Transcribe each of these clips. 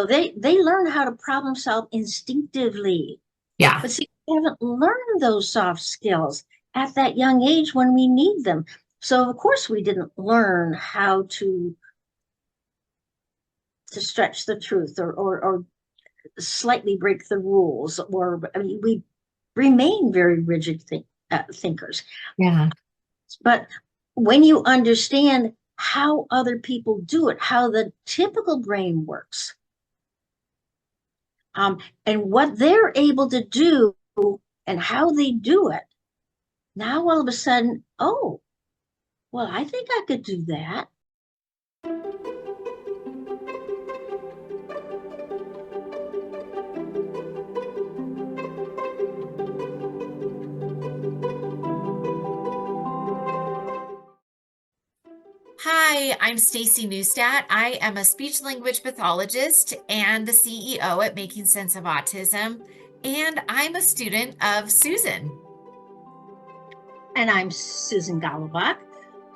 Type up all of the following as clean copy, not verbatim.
they learn how to problem solve instinctively. Yeah. But see, we haven't learned those soft skills at that young age when we need them. So of course we didn't learn how to stretch the truth or slightly break the rules, or I mean, we remain very rigid thinkers. Yeah. But when you understand how other people do it, how the typical brain works, and what they're able to do and how they do it, now all of a sudden, oh, well, I think I could do that. Hi, I'm Staci Neustadt. I am a speech language pathologist and the CEO at Making Sense of Autism, and I'm a student of Susan. And I'm Susan Golubock.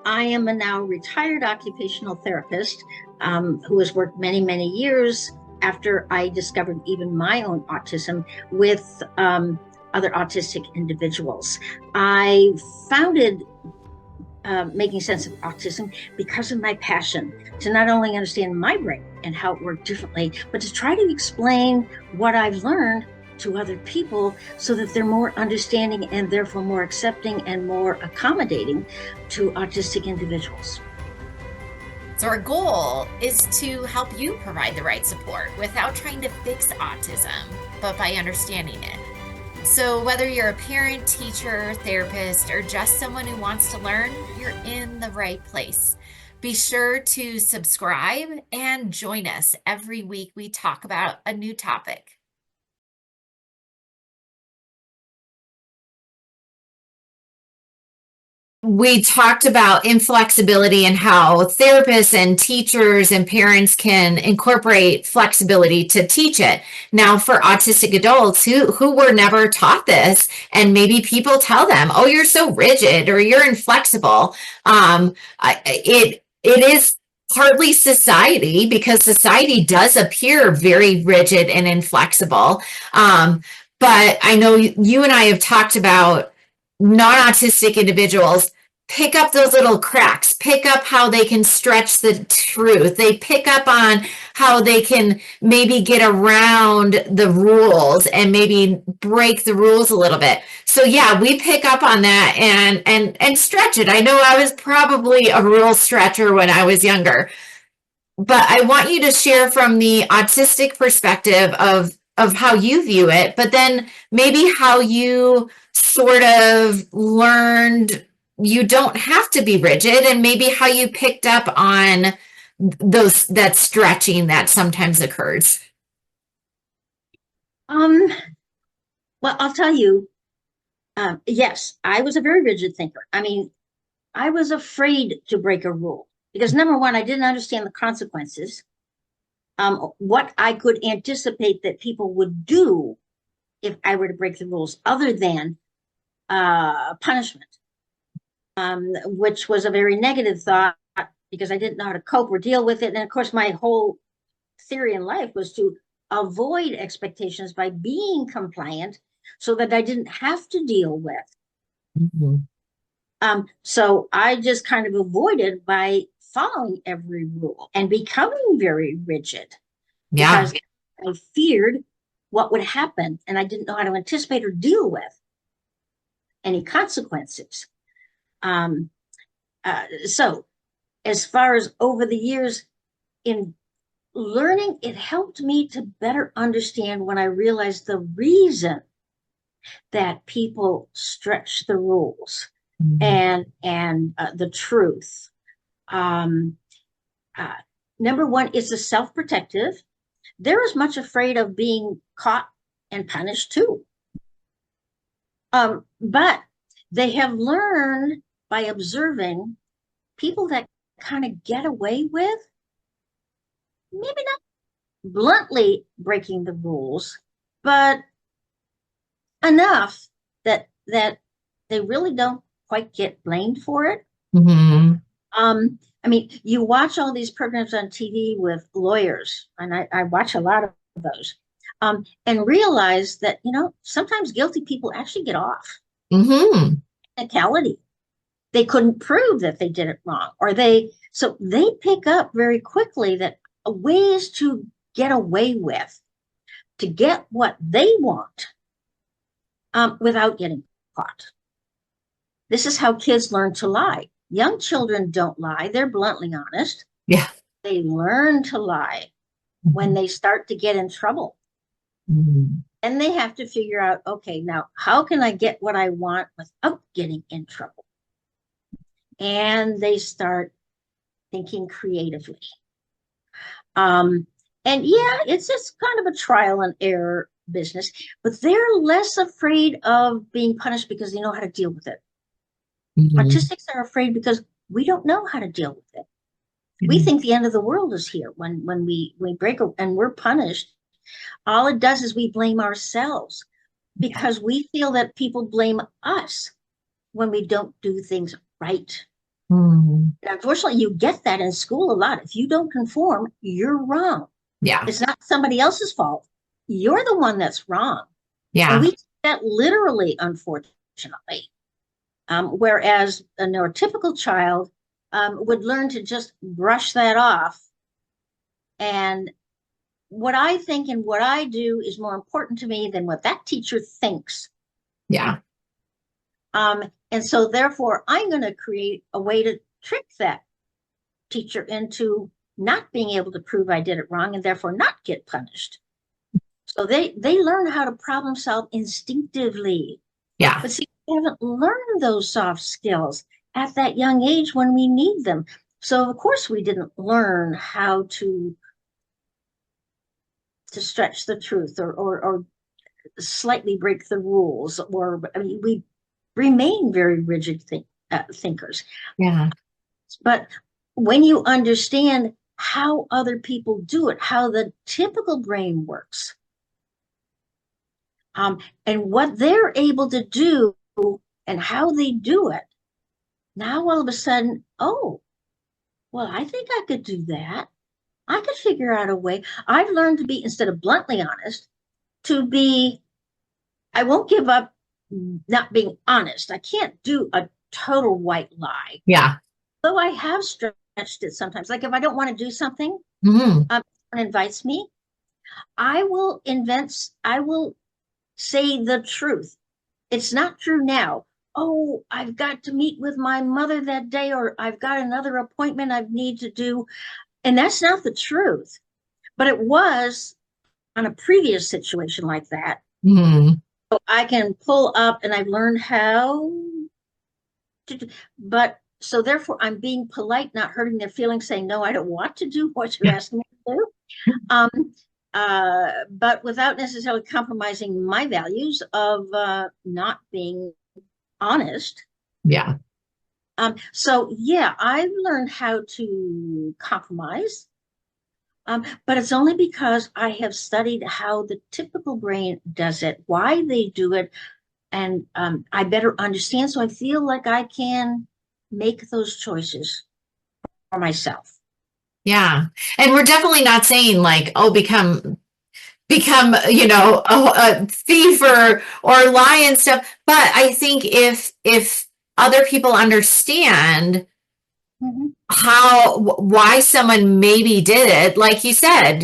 I am a now retired occupational therapist who has worked many, many years after I discovered even my own autism with other autistic individuals. I founded Making Sense of Autism because of my passion to not only understand my brain and how it worked differently, but to try to explain what I've learned to other people so that they're more understanding and therefore more accepting and more accommodating to autistic individuals. So, our goal is to help you provide the right support without trying to fix autism, but by understanding it. So, whether you're a parent, teacher, therapist, or just someone who wants to learn, you're in the right place. Be sure to subscribe and join us every week. We talk about a new topic. We talked about inflexibility and how therapists and teachers and parents can incorporate flexibility to teach it. Now, for autistic adults who were never taught this, and maybe people tell them, "Oh, you're so rigid" or "You're inflexible," it is partly society, because society does appear very rigid and inflexible. But I know you and I have talked about non-autistic individuals pick up those little cracks, pick up how they can stretch the truth. They pick up on how they can maybe get around the rules and maybe break the rules a little bit. So yeah, we pick up on that and stretch it. I know I was probably a rule stretcher when I was younger, but I want you to share from the autistic perspective of how you view it, but then maybe how you sort of learned you don't have to be rigid, and maybe how you picked up on that stretching that sometimes occurs. Um, well, I'll tell you, yes, I was a very rigid thinker. I mean, I was afraid to break a rule because number one, I didn't understand the consequences, what I could anticipate that people would do if I were to break the rules, other than punishment, which was a very negative thought because I didn't know how to cope or deal with it. And of course, my whole theory in life was to avoid expectations by being compliant so that I didn't have to deal with. Mhm. So I just kind of avoided by following every rule and becoming very rigid Yeah. because I feared what would happen and I didn't know how to anticipate or deal with any consequences. So as far as over the years in learning, it helped me to better understand when I realized the reason that people stretch the rules Mhm. and the truth. Um, uh, Number one, it's a self-protective. They're as much afraid of being caught and punished too. But they have learned by observing people that kind of get away with maybe not bluntly breaking the rules, but enough that they really don't quite get blamed for it. Mhm. I mean, you watch all these programs on TV with lawyers, and I watch a lot of those, and realize that, sometimes guilty people actually get off. Mm-hmm. Technicality. They couldn't prove that they did it wrong, so they pick up very quickly that ways to get away with, to get what they want, without getting caught. This is how kids learn to lie. Young children don't lie. They're bluntly honest. Yeah. They learn to lie when they start to get in trouble. Mm-hmm. And they have to figure out, okay, now how can I get what I want without getting in trouble? And they start thinking creatively. And yeah, it's just kind of a trial and error business, but they're less afraid of being punished because they know how to deal with it. Mm-hmm. Autistics are afraid because we don't know how to deal with it. Mm-hmm. We think the end of the world is here when we break and we're punished. All it does is we blame ourselves because we feel that people blame us when we don't do things right. Mm-hmm. Unfortunately, you get that in school a lot. If you don't conform, you're wrong. Yeah. It's not somebody else's fault. You're the one that's wrong. Yeah. And we take that literally, unfortunately. Whereas a neurotypical child would learn to just brush that off. And what I think and what I do is more important to me than what that teacher thinks. Yeah. And so therefore, I'm going to create a way to trick that teacher into not being able to prove I did it wrong and therefore not get punished. So they learn how to problem solve instinctively. Yeah. But see, we haven't learned those soft skills at that young age when we need them. So of course we didn't learn how to stretch the truth or slightly break the rules, or we remain very rigid thinkers. Yeah. But when you understand how other people do it, how the typical brain works, and what they're able to do and how they do it, now all of a sudden, oh, well, I think I could do that. I could figure out a way. I've learned to be, instead of bluntly honest, to be, I won't give up not being honest. I can't do a total white lie. Yeah. Though I have stretched it sometimes. Like if I don't want to do something, Mm-hmm. Someone invites me, I will say the truth. It's not true now. Oh, I've got to meet with my mother that day, or I've got another appointment I need to do. And that's not the truth. But it was on a previous situation like that. Mm-hmm. So I can pull up, and I've learned how to do, but so therefore I'm being polite, not hurting their feelings, saying, no, I don't want to do what you're asking me to do. But without necessarily compromising my values of not being honest. Yeah. So yeah, I've learned how to compromise, but it's only because I have studied how the typical brain does it, why they do it, and I better understand, so I feel like I can make those choices for myself. Yeah. And we're definitely not saying like, oh, become a thief or lie and stuff. But I think if other people understand why someone maybe did it, like you said,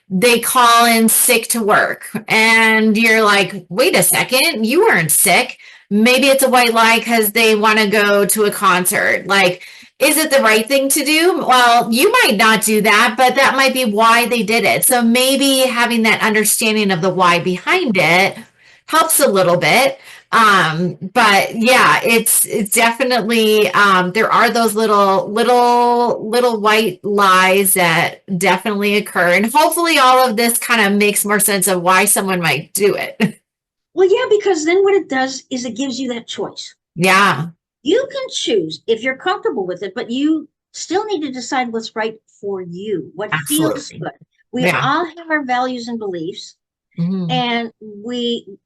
they call in sick to work and you're like, wait a second, you weren't sick. Maybe it's a white lie because they want to go to a concert. Like, is it the right thing to do? Well, you might not do that, but that might be why they did it. So maybe having that understanding of the why behind it helps a little bit. But yeah, it's definitely, there are those little white lies that definitely occur. And hopefully all of this kind of makes more sense of why someone might do it. Well, yeah, because then what it does is it gives you that choice. Yeah. You can choose if you're comfortable with it, but you still need to decide what's right for you, what feels good. We all have our values and beliefs, and we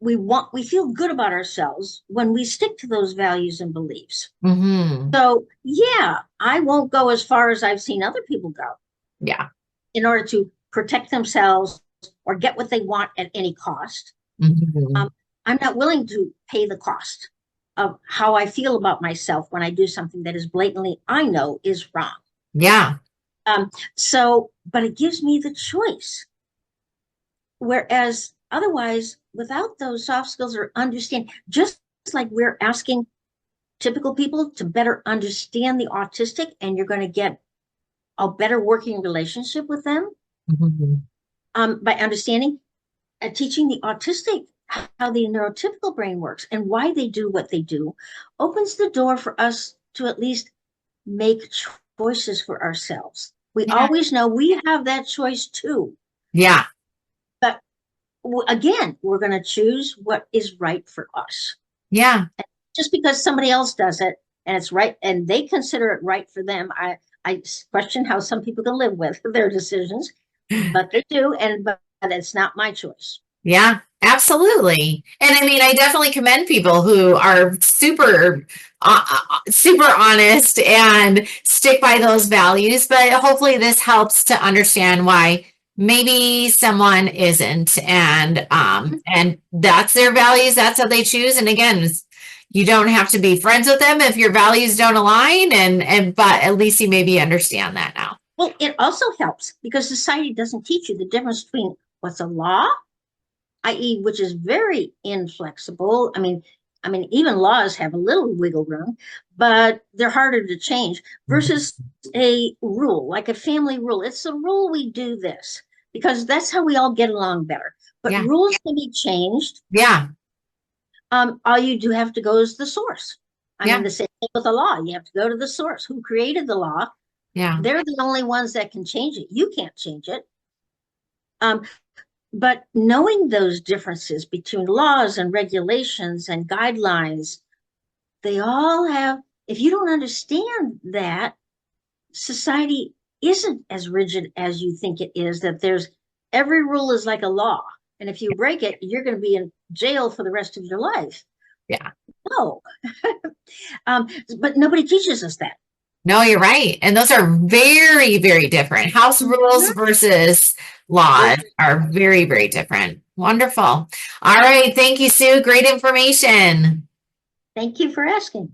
we feel good about ourselves when we stick to those values and beliefs. Mm-hmm. So yeah, I won't go as far as I've seen other people go Yeah. in order to protect themselves or get what they want at any cost. Mm-hmm. I'm not willing to pay the cost of how I feel about myself when I do something that is blatantly, I know, is wrong. Yeah. But it gives me the choice. Whereas otherwise, without those soft skills or understand, just like we're asking typical people to better understand the autistic, and you're going to get a better working relationship with them Mm-hmm. by understanding and teaching the autistic how the neurotypical brain works and why they do what they do, opens the door for us to at least make choices for ourselves. We Yeah. always know we have that choice too. Yeah. But again, we're going to choose what is right for us. Yeah. Just because somebody else does it and it's right and they consider it right for them, I question how some people can live with their decisions, but they do, but it's not my choice. Yeah, absolutely. And I mean, I definitely commend people who are super honest and stick by those values. But hopefully, this helps to understand why maybe someone isn't, and that's their values. That's how they choose. And again, you don't have to be friends with them if your values don't align. But at least you maybe understand that now. Well, it also helps because society doesn't teach you the difference between what's a law, i.e., which is very inflexible. I mean, even laws have a little wiggle room, but they're harder to change versus a rule, like a family rule. It's a rule we do this because that's how we all get along better. But Yeah. rules can be changed. Yeah. All you do have to go is the source. I Yeah. mean, the same thing with the law. You have to go to the source. Who created the law? Yeah. They're the only ones that can change it. You can't change it. But knowing those differences between laws and regulations and guidelines, they all have, if you don't understand that, society isn't as rigid as you think it is, that there's every rule is like a law. And if you break it, you're going to be in jail for the rest of your life. Yeah. No. But nobody teaches us that. No, you're right. And those are very, very different. House rules versus laws are very, very different. Wonderful. All right. Thank you, Sue. Great information. Thank you for asking.